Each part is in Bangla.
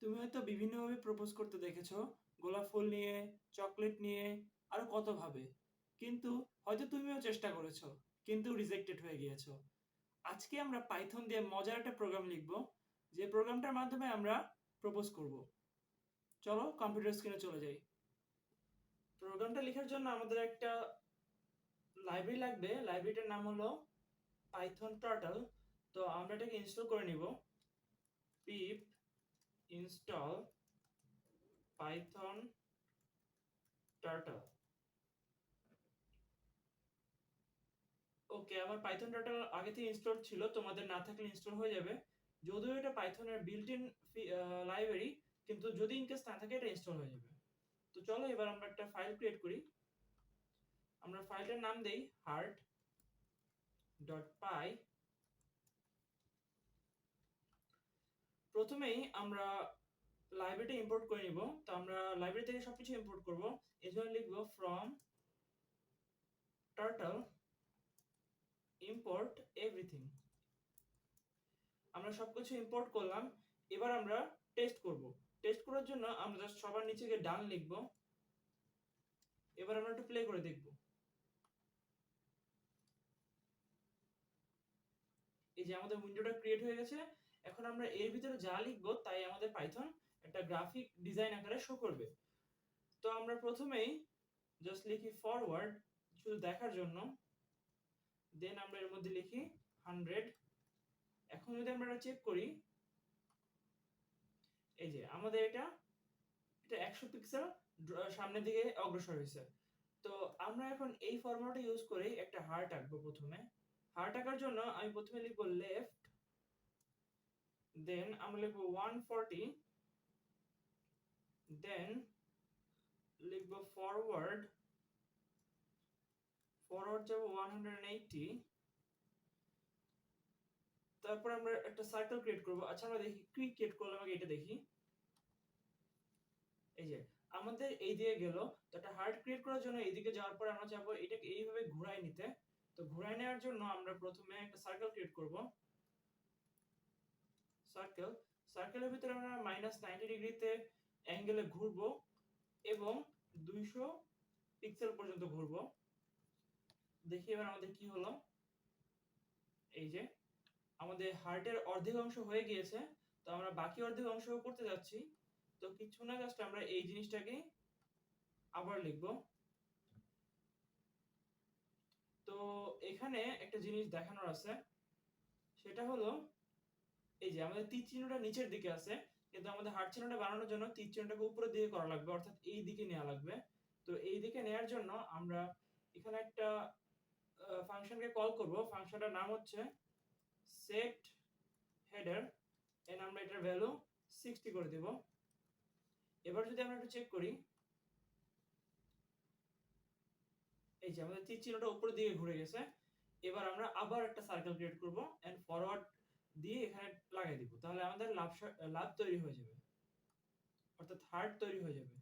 তুমি হয়তো বিভিন্নভাবে প্রপোজ করতে দেখেছো, গোলাপ ফুল নিয়ে, চকলেট নিয়ে, আরো কত ভাবে। কিন্তু হয়তো তুমিও চেষ্টা করেছো, কিন্তু রিজেক্টেড হয়ে গিয়েছো। আজকে আমরা পাইথন দিয়ে মজার একটা প্রোগ্রাম লিখব, যে প্রোগ্রামটার মাধ্যমে আমরা প্রপোজ করব। চলো কম্পিউটার স্ক্রিনে চলে যাই। প্রোগ্রামটা লেখার জন্য আমাদের একটা লাইব্রেরি লাগবে। লাইব্রেরিটার নাম হলো পাইথন টার্টল। তো আমরা এটাকে ইনস্টল করে নিব। পিপ ইনস্টল পাইথন টার্টল। ওকে, আমার পাইথন টার্টল আগে থেকে ইনস্টল ছিল, তোমাদের না থাকলে ইনস্টল হয়ে যাবে। যদিও এটা পাইথনের বিল্ট ইন লাইব্রেরি, কিন্তু যদি ইনকেস না থাকে এটা ইনস্টল হয়ে যাবে। তো চলো এবার আমরা একটা ফাইল ক্রিয়েট করি। আমরা ফাইলটার নাম দেই heart.py। প্রথমেই আমরা লাইব্রেরিটা ইম্পোর্ট করে নিব। তো আমরা লাইব্রেরি থেকে সবকিছু ইম্পোর্ট করব। এজন্য লিখব from turtle import everything। আমরা সবকিছু ইম্পোর্ট করলাম। এবার আমরা টেস্ট করব। টেস্ট করার জন্য আমরা জাস্ট সবার নিচে গিয়ে ডান লিখব। এবার আমরা একটু প্লে করে দেখব। এই যে আমাদের উইন্ডোটা ক্রিয়েট হয়ে গেছে। এখন আমরা এর ভিতরে যা লিখব তাই আমাদের পাইথন একটা গ্রাফিক ডিজাইন আকারে শো করবে। তো আমরা প্রথমেই জাস্ট লিখি ফরওয়ার্ড, শুধু দেখার জন্য। দেন আমরা এর মধ্যে লিখি 100। এখন যদি আমরা এটা চেক করি, এই যে আমাদের এটা 100 পিক্সেল সামনের দিকে অগ্রসর হয়েছে। তো আমরা এখন এই ফর্মুলাটা ইউজ করে একটা হার্ট আঁকবো। প্রথমে হার্ট আঁকার জন্য আমি প্রথমে লিখবো লেফট, দেন আমরা লিখবো 140, দেন লিখবো ফরওয়ার্ড, যাব 180। তারপর আমরা একটা সার্কেল ক্রিয়েট করব। আচ্ছা আমরা দেখি কি ক্রিয়েট করলাম, আগে এটা দেখি। এই যে আমাদের এই দিকে গেল। তো একটা হার্ট ক্রিয়েট করার জন্য এইদিকে যাওয়ার পর আমরা চাইবো এটাকে এইভাবে ঘুরায় নিতে। তো ঘুরায় নেওয়ার জন্য আমরা প্রথমে একটা সার্কেল ক্রিয়েট করব। সার্কেল, সার্কেলের ভিতরে আমরা -90 ডিগ্রিতে অ্যাঙ্গেলে ঘুরবো এবং 200 পিক্সেল পর্যন্ত ঘুরবো। দেখি এবার আমাদের কি হলো। এই যে আমাদের হার্টের অর্ধেক অংশ হয়ে গিয়েছে। তো আমরা বাকি অর্ধেক অংশ করতে যাচ্ছি। তো কিছু না, জাস্ট আমরা এই জিনিসটাকে আবার লিখব। তো এখানে একটা জিনিস দেখানোর আছে, সেটা হলো এই যে আমাদের তীর চিহ্নটা নিচের দিকে আছে, কিন্তু আমাদের হার্ট চিহ্নটা বানানোর জন্য তীর চিহ্নটাকে উপরের দিকে করা লাগবে, অর্থাৎ এই দিকে নেওয়া লাগবে। তো এই দিকে নেওয়ার জন্য আমরা এখানে একটা ফাংশনকে কল করব। ফাংশনটার নাম হচ্ছে সেট হেডার, এন্ড আমরা এটার ভ্যালু 60 করে দেব। এবার যদি আমরা একটু চেক করি, এই যে আমাদের তীর চিহ্নটা উপরের দিকে ঘুরে গেছে। এবার আমরা আবার একটা সার্কেল ক্রিয়েট করব এন্ড ফরওয়ার্ড দিয়ে এখানে লাগাই দিব। তাহলে আমাদের লাভ তৈরি হয়ে যাবে, অর্থাৎ হার্ট তৈরি হয়ে যাবে।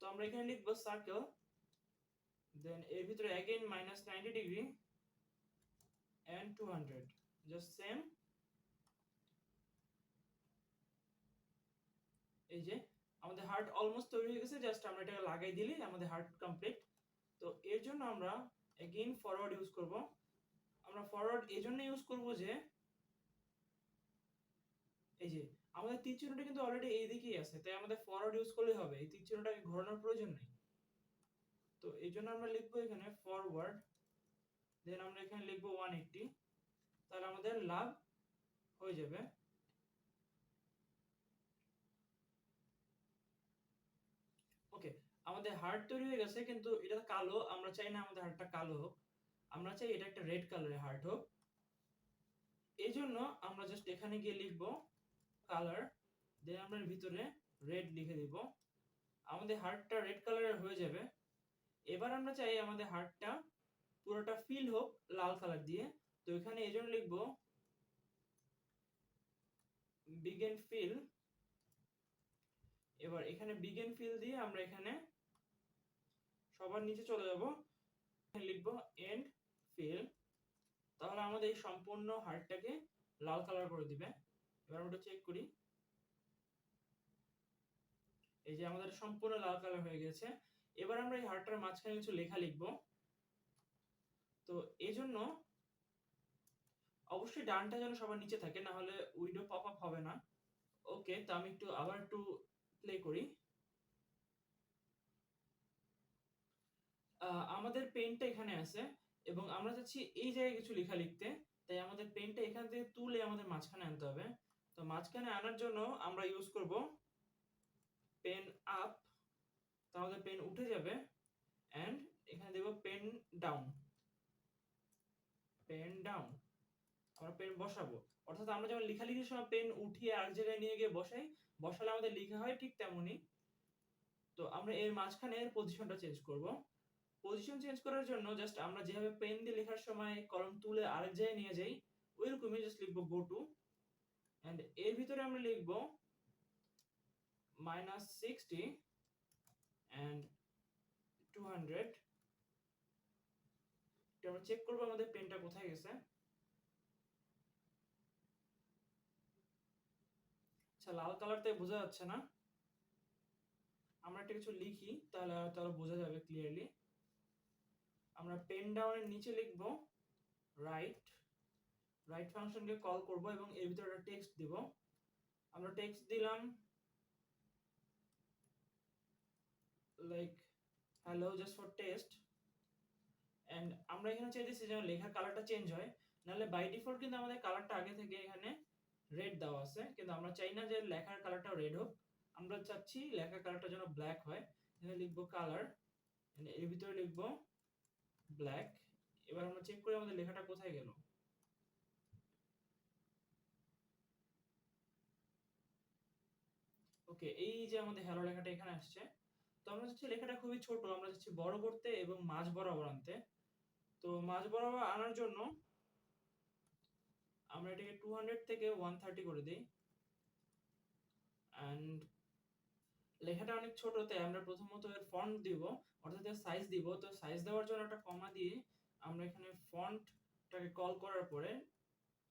তো আমরা এখানে লিখব সার্কেল, দেন এর ভিতরে again -90 degree and 200, just same. এই যে আমাদের হার্ট অলমোস্ট তৈরি হয়ে গেছে, জাস্ট আমরা এটাকে লাগাই দিলেই আমাদের হার্ট কমপ্লিট। তো এর জন্য আমরা अगेन ফরওয়ার্ড ইউজ করব। আমরা ফরওয়ার্ড এজন্য ইউজ করব যে এই যে আমাদের তীর চিহ্নটা কিন্তু অলরেডি এই দিকেই আছে, তাই আমাদের ফরওয়ার্ড ইউজ করলেই হবে, এই তীর চিহ্নটাকে ঘোরানোর প্রয়োজন নেই। তো এই জন্য আমরা লিখবো এখানে ফরওয়ার্ড, দেন আমরা এখানে লিখবো 180। তাহলে আমাদের লাভ হয়ে যাবে। ওকে, আমাদের হার্ট তৈরি হয়ে গেছে, কিন্তু এটা কালো। আমরা চাই না আমাদের হার্টটা কালো হোক, আমরা চাই এটা একটা রেড কালারের হার্ট হোক। এই জন্য আমরা জাস্ট এখানে গিয়ে লিখবো কালার, দেন আমরা এর ভিতরে রেড লিখে দিব। আমাদের হার্টটা রেড কালারের হয়ে যাবে। এবার আমরা চাই আমাদের হার্টটা পুরোটা ফিল হোক লাল কালার দিয়ে। তো এখানে এই জন্য লিখবো বিগিন ফিল। এবার এখানে বিগিন ফিল দিয়ে আমরা এখানে সবার নিচে চলে যাব, এখানে লিখবো এন্ড ফিল। তাহলে আমাদের এই সম্পূর্ণ হার্টটাকে লাল কালার করে দিবে। এবার আমরা চেক করি, এই যে আমাদের সম্পূর্ণ লাল কালার হয়ে গেছে। এবার আমরা এই হার্টটার মাঝখানে কিছু লেখা লিখব। তো এজন্য অবশ্যই ডানটা যেন সবার নিচে থাকে, না হলে উইন্ডো পপ আপ হবে না। ওকে, তো আমি আবার একটু প্লে করি। আমাদের পেনটা এখানে আছে এবং আমরা চাচ্ছি এই জায়গায় কিছু লেখা লিখতে। তাই আমাদের পেনটা এখান থেকে তুলে আমাদের মাঝখানে আনতে হবে। তো মাঝখানে আনার জন্য আমরা ইউজ করব পেন আপ। তো আমাদের পেন উঠে যাবে এন্ড এখানে দেব পেন ডাউন। পেন ডাউন, আমরা পেন বসাবো। অর্থাৎ আমরা যেমন লেখালেখির সময় পেন উঠিয়ে আরেক জায়গায় নিয়ে গিয়ে বসালে আমাদের লেখা হয়, ঠিক তেমনি। তো আমরা এর মাঝখানে এর পজিশনটা চেঞ্জ করব। পজিশন চেঞ্জ করার জন্য জাস্ট আমরা যেভাবে পেন দিয়ে লেখার সময় কলম তুলে আরেক জায়গায় নিয়ে যাই, ওইরকমই জাস্ট লিখব গো টু এন্ড এর ভিতরে আমরা লিখব -60 এন্ড 200। এটা আমরা চেক করব আমাদের পেনটা কোথায় গেছে। আচ্ছা, লাল কালারতে বোঝা যাচ্ছে না। আমরা একটা কিছু লিখি, তাহলে বোঝা যাবে ক্লিয়ারলি। আমরা পেন ডাউনের নিচে লিখব রাইট। রাইট ফাংশনকে কল করব এবং এর ভিতরে একটা টেক্সট দিব। আমরা টেক্সট দিলাম like hello, just for test. And আমরা এখানে চাইতেছি যেন লেখার কালারটা চেঞ্জ হয়, নাহলে বাই ডিফল্ট কিন্তু আমাদের কালারটা আগে থেকে এখানে রেড দেওয়া আছে, কিন্তু আমরা চাই না যে লেখার কালারটা রেড হোক। আমরা চাচ্ছি লেখার কালারটা যেন ব্ল্যাক হয়। এখানে লিখব কালার, এর ভিতরে লিখব ব্ল্যাক। এবার আমরা চেক করি আমাদের লেখাটা কোথায় গেল। ওকে, এই যে আমাদের হ্যালো লেখাটা এখানে আসছে। তো আমরা চাচ্ছি লেখাটা খুবই ছোট, আমরা চাচ্ছি বড় করতে এবং মাঝ বরাবর আনতে। তো মাঝ বরাবর আনার জন্য আমরা এটাকে 200 থেকে 130 করে দেই। এন্ড লেখাটা অনেক ছোট, তাই আমরা প্রথমত এর ফন্ট দিব, অর্থাৎ এর সাইজ দিব। তো সাইজ দেওয়ার জন্য একটা কমা দিয়ে আমরা এখানে ফন্টটাকে কল করার পরে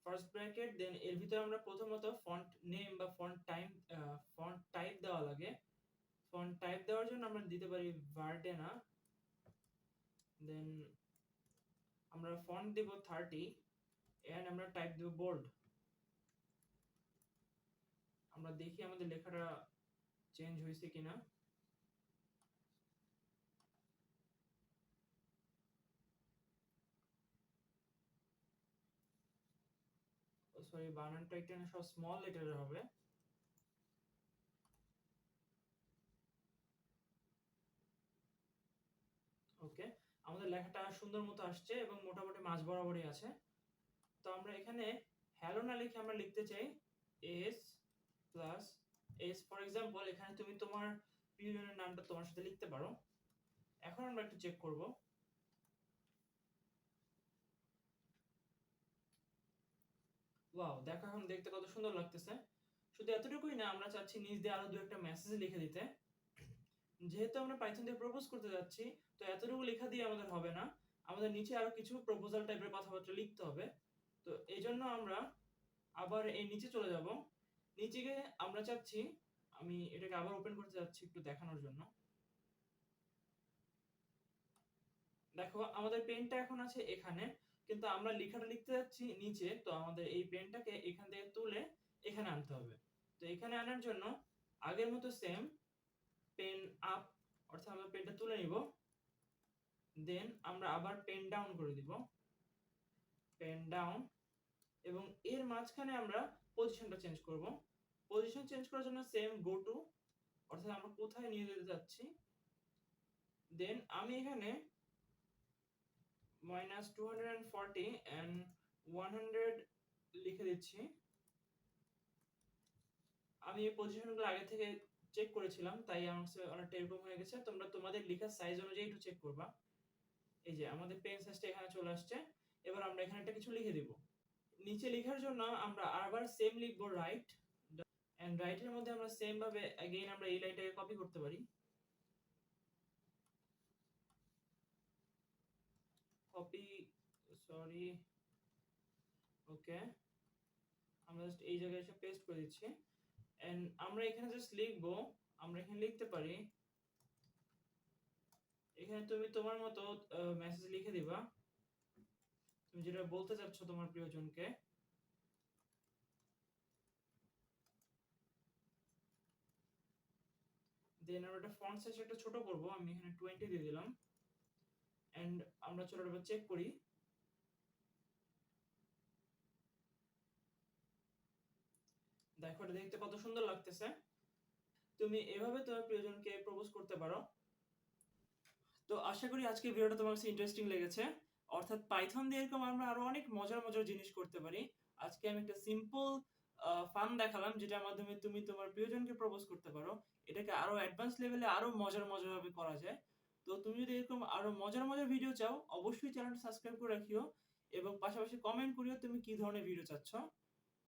ফার্স্ট ব্র্যাকেট, দেন এর ভিতরে আমরা প্রথমত ফন্ট নেম বা ফন্ট টাইপ দেওয়া লাগে। ফন্ট টাইপ দেওয়ার জন্য আমরা দিতে পারি ভার্ডেনা। দেন আমরা ফন্ট দিব 30 এন্ড আমরা টাইপ দেব বোল্ড। আমরা দেখি আমাদের লেখাটা চেঞ্জ হয়েছে কিনা। সরি, বানানটা এখানে সব স্মল লেটারে হবে। ওকে, আমাদের লেখাটা সুন্দর মতো আসছে এবং মোটামুটি মাঝ বরাবরই আছে। তো আমরা এখানে হ্যালো না লিখে আমরা লিখতে চাই S plus S. For example, এখানে তুমি তোমার প্রিয়জনের নামটা তোমার সাথে লিখতে পারো। এখন আমরা একটু চেক করব। ওয়াও, দেখো এখন দেখতে কত সুন্দর লাগতেছে। শুধু এতটুকুই না, আমরা চাচ্ছি নিচ দিয়ে আরো দু একটা মেসেজ লিখে দিতে। যেহেতু আমরা পাইথন দিয়ে প্রপোজ করতে যাচ্ছি, তো এতটুকু লেখা দিয়ে আমাদের হবে না, আমাদের নিচে আরো কিছু প্রপোজাল টাইপের কথাবার্তা লিখতে হবে। তো এইজন্য আমরা আবার এই নিচে চলে যাব। নিচে গিয়ে আমরা চাচ্ছি, আমি এটাকে আবার ওপেন করতে যাচ্ছি একটু দেখানোর জন্য। দেখো আমাদের পেনটা এখন আছে এখানে, কিন্তু আমরা লেখাটা লিখতে যাচ্ছি নিচে। তো আমাদের এই পেনটাকে এখান থেকে তুলে এখানে আনতে হবে। তো এখানে আনার জন্য আগের মতো সেম পেন আপ, অর্থাৎ আমরা পেনটা তুলে নিব। দেন আমরা আবার পেন ডাউন করে দিব, পেন ডাউন। এবং এর মাঝখানে আমরা পজিশনটা চেঞ্জ করব। পজিশন চেঞ্জ করার জন্য সেম গো টু, অর্থাৎ আমরা কোথায় নিয়ে যেতে যাচ্ছি। দেন আমি এখানে -240 and 100 লিখে দিচ্ছি। আমি এই পজিশনগুলো আগে থেকে চেক করেছিলাম, তাই আমার কাছে অনেকটা এরকম হয়ে গেছে। তোমরা তোমাদের লেখার সাইজ অনুযায়ী একটু চেক করবা। এই যে আমাদের পেন সাইজটা এখানে চলে আসছে। এবার আমরা এখানে একটা কিছু লিখে দিব। নিচে লেখার জন্য আমরা আবার সেম লিখব রাইট। এন্ড রাইটের মধ্যে আমরা সেম ভাবে अगेन আমরা এই লাইনটাকে কপি করতে পারি। কপি, সরি, ওকে, আমরা জাস্ট এই জায়গায় এসে পেস্ট করে দিচ্ছি। এন্ড আমরা এখানে জাস্ট লিখব আমরা এখানে লিখতে পারি, এখানে তুমি তোমার মতো মেসেজ লিখে দিবা, তুমি যেটা বলতে চাচ্ছ তোমার প্রিয়জনকে। দেন আমরা এটা ফন্ট সাইজ একটু ছোট করব, আমি এখানে 20 দিয়ে দিলাম। এন্ড আমরা চলো এটা চেক করি। দেখো এটা দেখতে কত সুন্দর লাগতেছে। তুমি এভাবে তোমার প্রিয়জনকে প্রপোজ করতে পারো। তো আশা করি আজকের ভিডিওটা তোমার কাছে ইন্টারেস্টিং লেগেছে। অর্থাৎ পাইথন দিয়ে এরকম আমরা আরো অনেক মজার মজার জিনিস করতে পারি। আজকে আমি একটা সিম্পল ফান দেখালাম, যেটার মাধ্যমে তুমি তোমার প্রিয়জনকে প্রপোজ করতে পারো। এটাকে আরো অ্যাডভান্স লেভেলে আরো মজার মজার ভাবে করা যায়। তো তুমি যদি এরকম আরো মজার মজার ভিডিও চাও, অবশ্যই চ্যানেলটা সাবস্ক্রাইব করে রাখিও এবং পাশাপাশি কমেন্ট করিও তুমি কি ধরনের ভিডিও চাচ্ছ।